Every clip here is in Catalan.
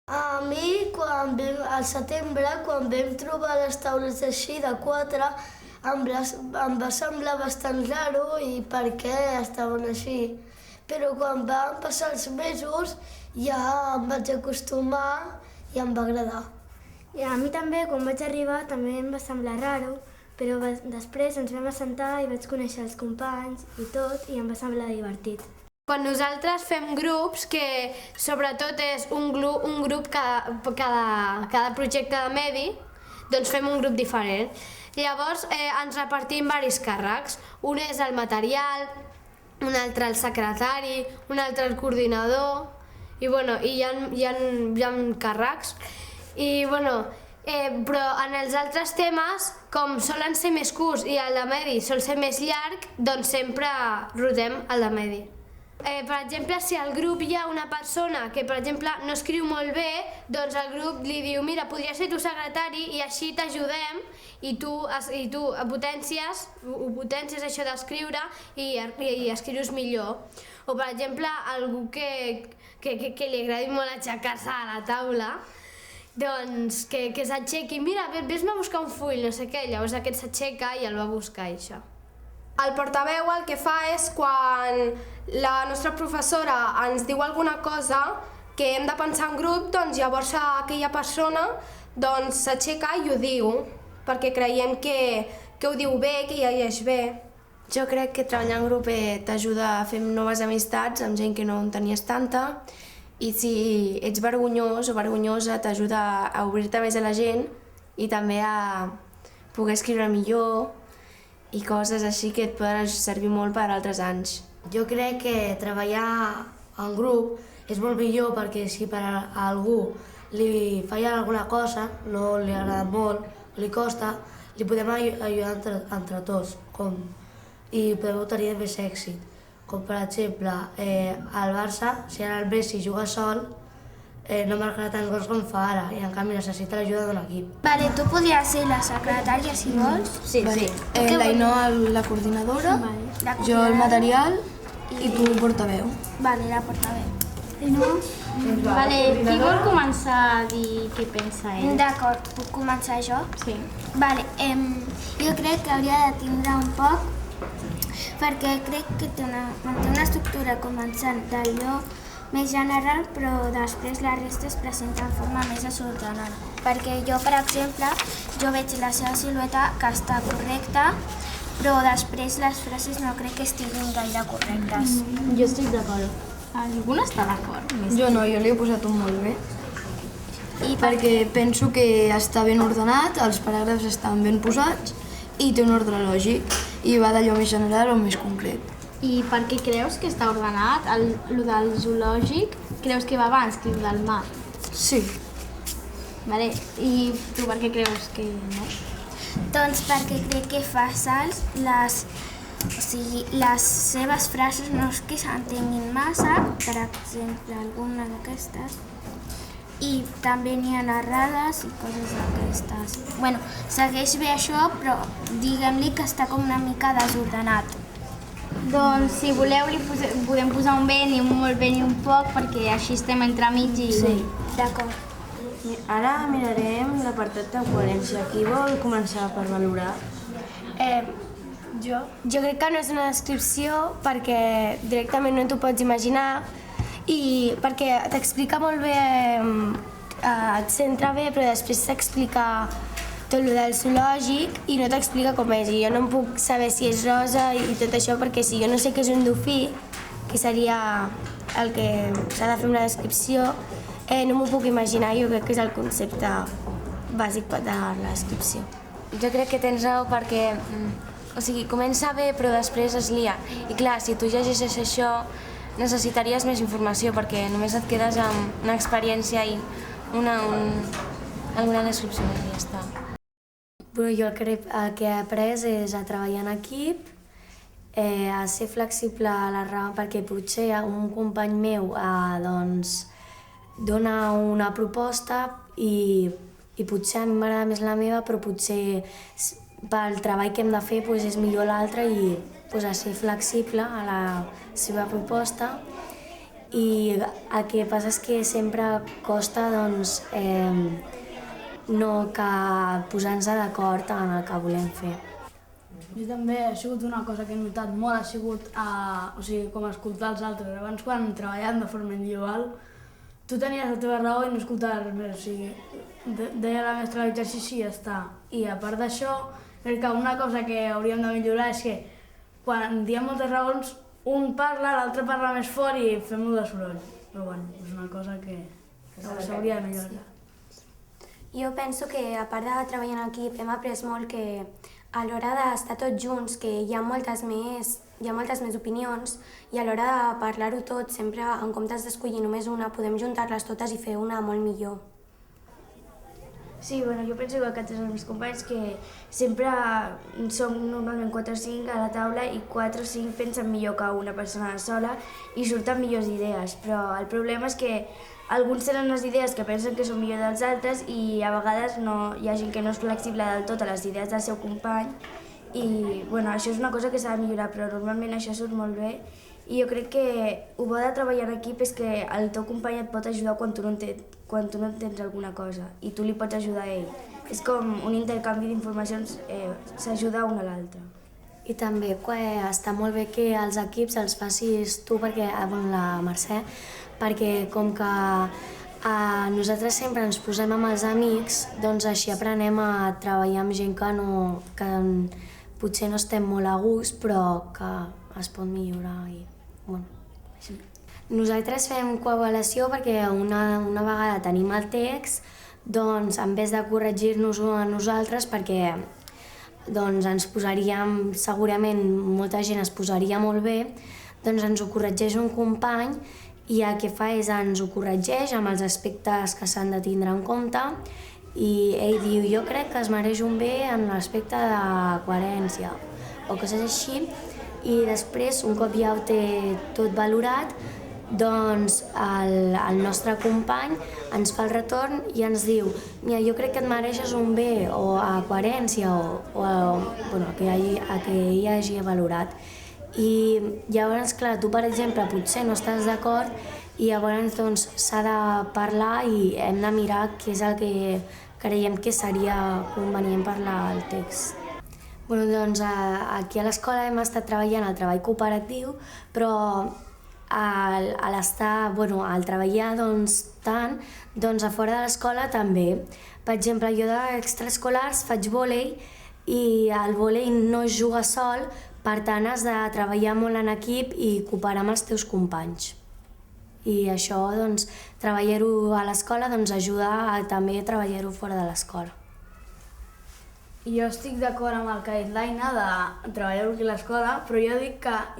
A mi, al setembre, quan vam trobar les taules així de quatre, em va semblar bastant raro i per què estaven així. Però quan van passar els mesos ja em vaig acostumar i em va agradar. I a mi també, quan vaig arribar, també em va semblar raro, però després ens vam assentar i vaig conèixer els companys i tot, i em va semblar divertit. Quan nosaltres fem grups, que sobretot és un grup cada projecte de medi, doncs fem un grup diferent. Llavors ens repartim diversos càrrecs. Un és el material, un altre el secretari, un altre el coordinador, i hi ha càrrecs. Però en els altres temes, com solen ser més curts i el de medi sol ser més llarg, doncs sempre rotem el de medi. Per exemple, si al grup hi ha una persona que, per exemple, no escriu molt bé, doncs el grup li diu: mira, podria ser tu secretari i així t'ajudem i tu potencies això d'escriure i escrius millor. O, per exemple, algú que li agradi molt aixecar-se a la taula, doncs que s'aixequi: mira, vés-me a buscar un full, no sé què, llavors aquest s'aixeca i el va a buscar, això. El portaveu el que fa és, quan la nostra professora ens diu alguna cosa que hem de pensar en grup, doncs llavors aquella persona s'aixeca i ho diu, perquè creiem que ho diu bé, que hi llegeix bé. Jo crec que treballar en grup t'ajuda a fer noves amistats amb gent que no en tenies tanta, i si ets vergonyós o vergonyosa t'ajuda a obrir-te més a la gent i també a poder escriure millor i coses així que et poden servir molt per a altres anys. Jo crec que treballar en grup és molt millor, perquè si per a algú li falla alguna cosa, no li agrada molt, li costa, li podem ajudar entre tots i podem obtenir més èxit. Com per exemple, al Barça, si ara el Messi juga sol, no marcarà tants gols com fa ara, i en canvi necessita l'ajuda d'un equip. Vale, tu podries ser la secretària si vols. Sí. L'Ainhoa, la coordinadora, jo el material i tu el portaveu. Vale, la portaveu. Vale, qui vol començar a dir què pensa ell? D'acord, puc començar jo? Sí. Vale, jo crec que hauria de tindre un poc, perquè crec que manté una estructura començant d'allò més general, però després la resta es presenta en forma més desordenada. Perquè jo, per exemple, veig la seva silueta que està correcta, però després les frases no crec que estiguin gaire correctes. Jo estic d'acord. Algú no està d'acord? Jo no, jo li he posat un molt bé. Perquè penso que està ben ordenat, els paràgrafs estan ben posats i té un ordre lògic i va d'allò més general o més concret. I per què creus que està ordenat? El del zoològic, creus que va abans que el del mar? Sí. Vale. I tu per què creus que no? Doncs perquè crec que fa salts, les seves frases no és que s'entenguin massa, per exemple, alguna d'aquestes, i també n'hi ha narrades i coses d'aquestes. Bueno, segueix bé això, però diguem-li que està com una mica desordenat. Doncs, si voleu, li podem posar un bé, ni un molt bé ni un poc, perquè així estem entremig i... Sí. D'acord. Ara mirarem l'apartat de coherència. Qui vol començar per valorar? Jo crec que no és una descripció, perquè directament no t'ho pots imaginar, i perquè t'explica molt bé, et centra bé, però després t'explica tot el del zoològic i no t'explica com és, i jo no em puc saber si és rosa i tot això, perquè si jo no sé què és un dofí, que seria el que s'ha de fer una descripció, no m'ho puc imaginar. Jo crec que és el concepte bàsic de la descripció. Jo crec que tens raó, perquè comença bé però després es lia. I clar, si tu llegeixes això necessitaries més informació, perquè només et quedes amb una experiència i alguna descripció i ja està. Però jo el que he après és a treballar en equip, a ser flexible a la raó, perquè potser un company meu dona una proposta i potser a mi m'agrada més la meva, però potser pel treball que hem de fer és millor l'altra, i a ser flexible a la seva proposta i el que passa és que sempre costa doncs, no que posar-nos d'acord en el que volem fer. Jo també ha sigut una cosa que he notat molt, ha sigut com escoltar els altres. Abans, quan treballàvem de forma individual, tu tenies la teva raó i no escoltaves res, o sigui, deia la mestra l'exercici i ja està. I a part d'això, crec que una cosa que hauríem de millorar és que quan diem moltes raons, un parla, l'altre parla més fort i fem molt de soroll. Però bueno, és una cosa que s'hauria de millorar. Jo penso que, a part de treballar en equip, hem après molt que a l'hora d'estar tots junts, que hi ha moltes més opinions, i a l'hora de parlar-ho tot, sempre, en comptes d'escollir només una, podem juntar-les totes i fer una molt millor. Sí, bueno, jo penso que aquests els meus companys que sempre som normalment 4 o 5 a la taula i 4 o 5 pensen millor que una persona sola i surten millors idees, però el problema és que alguns tenen les idees que pensen que són millor dels altres i a vegades hi ha gent que no és flexible del tot a les idees del seu company i bueno, això és una cosa que s'ha de millorar, però normalment això surt molt bé i jo crec que el bo de treballar en equip és que el teu company et pot ajudar quan tu no entens alguna cosa i tu li pots ajudar a ell. És com un intercanvi d'informacions, s'ajuda un a l'altre. I també està molt bé que els equips els facis tu, la Mercè, perquè com que nosaltres sempre ens posem amb els amics, doncs així aprenem a treballar amb gent que potser no estem molt a gust, però que es pot millorar i bueno, així. Nosaltres fem coavaluació perquè una vegada tenim el text, doncs en vez de corregir-nos-ho a nosaltres, perquè doncs ens posaríem, segurament molta gent es posaria molt bé, doncs ens ho corregeix un company i el que fa és ens ho corregeix amb els aspectes que s'han de tindre en compte i ell diu, jo crec que es mereix un B en l'aspecte de coherència o coses així i després, un cop ja ho té tot valorat, doncs el nostre company ens fa el retorn i ens diu mira, jo crec que et mereixes un B o a coherència o que ell hagi valorat. I llavors, clar, tu per exemple potser no estàs d'acord i llavors doncs s'ha de parlar i hem de mirar què és el que creiem que seria convenient parlar al text. Doncs aquí a l'escola hem estat treballant el treball cooperatiu, però al treballar tant, a fora de l'escola també. Per exemple, jo d'extraescolars faig vòlei i el vòlei no es juga sol, per tant has de treballar molt en equip i cooperar amb els teus companys. I això, treballar-ho a l'escola ajuda també a treballar-ho fora de l'escola. Jo estic d'acord amb el que ha dit l'Aina de treballar-ho aquí a l'escola, però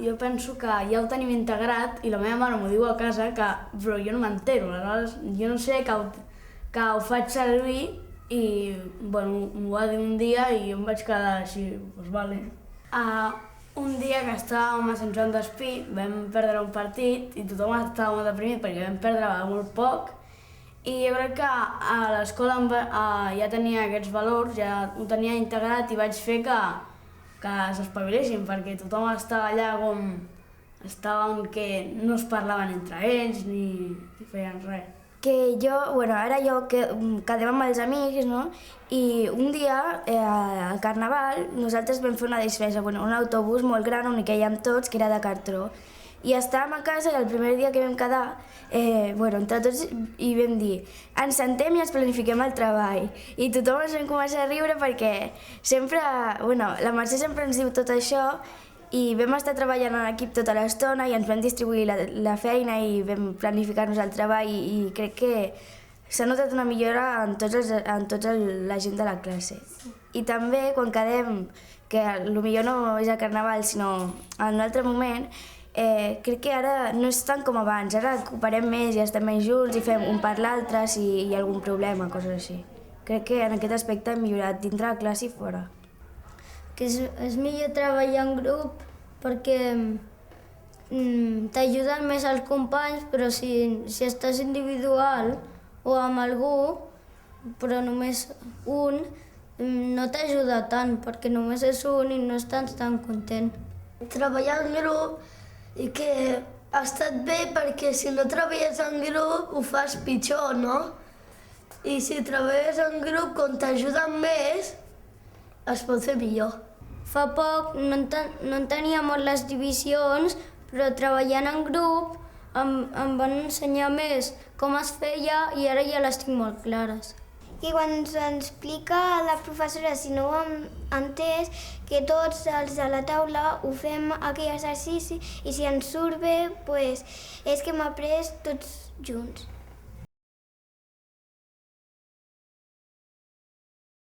jo penso que ja ho tenim integrat i la meva mare m'ho diu a casa, però jo no m'entero, aleshores jo no sé que ho faig servir i m'ho va dir un dia i jo em vaig quedar així, doncs vale. Un dia que estàvem a Sant Joan d'Espí vam perdre un partit i tothom estava molt deprimit perquè vam perdre molt poc. I jo crec que a l'escola ja tenia aquests valors, ja ho tenia integrat i vaig fer que s'espavilessin, perquè tothom estava allà com estaven que no es parlaven entre ells ni feien res. Ara quedem amb els amics, no? I un dia, al Carnaval, nosaltres vam fer una disfressa, un autobús molt gran on hi quèiem tots, que era de cartró. I estàvem a casa i el primer dia que vam quedar, entre tots hi vam dir ens sentem i ens planifiquem el treball. I tothom ens vam començar a riure perquè sempre, la Mercè sempre ens diu tot això i vam estar treballant en equip tota l'estona i ens vam distribuir la feina i vam planificar-nos el treball i crec que s'ha notat una millora en tota la gent de la classe. I també quan quedem, que potser no és el Carnaval sinó en un altre moment, crec que ara no és tant com abans, ara cooperem més i estem més junts i fem un per l'altre si hi ha algun problema, coses així. Crec que en aquest aspecte hem millorat dintre la classe i fora. Que és millor treballar en grup perquè t'ajuden més els companys, però si estàs individual o amb algú, però només un, no t'ajuda tant perquè només és un i no estàs tan content. Treballar en grup i que ha estat bé perquè si no treballes en grup ho fas pitjor, no? I si treballes en grup, com t'ajuden més, es pot fer millor. Fa poc no entenia molt les divisions, però treballant en grup em van ensenyar més com es feia i ara ja les tinc molt clares. I quan ens explica la professora, si no ho hem entès, que tots els de la taula ho fem aquell exercici i si ens surt bé, és que hem après tots junts.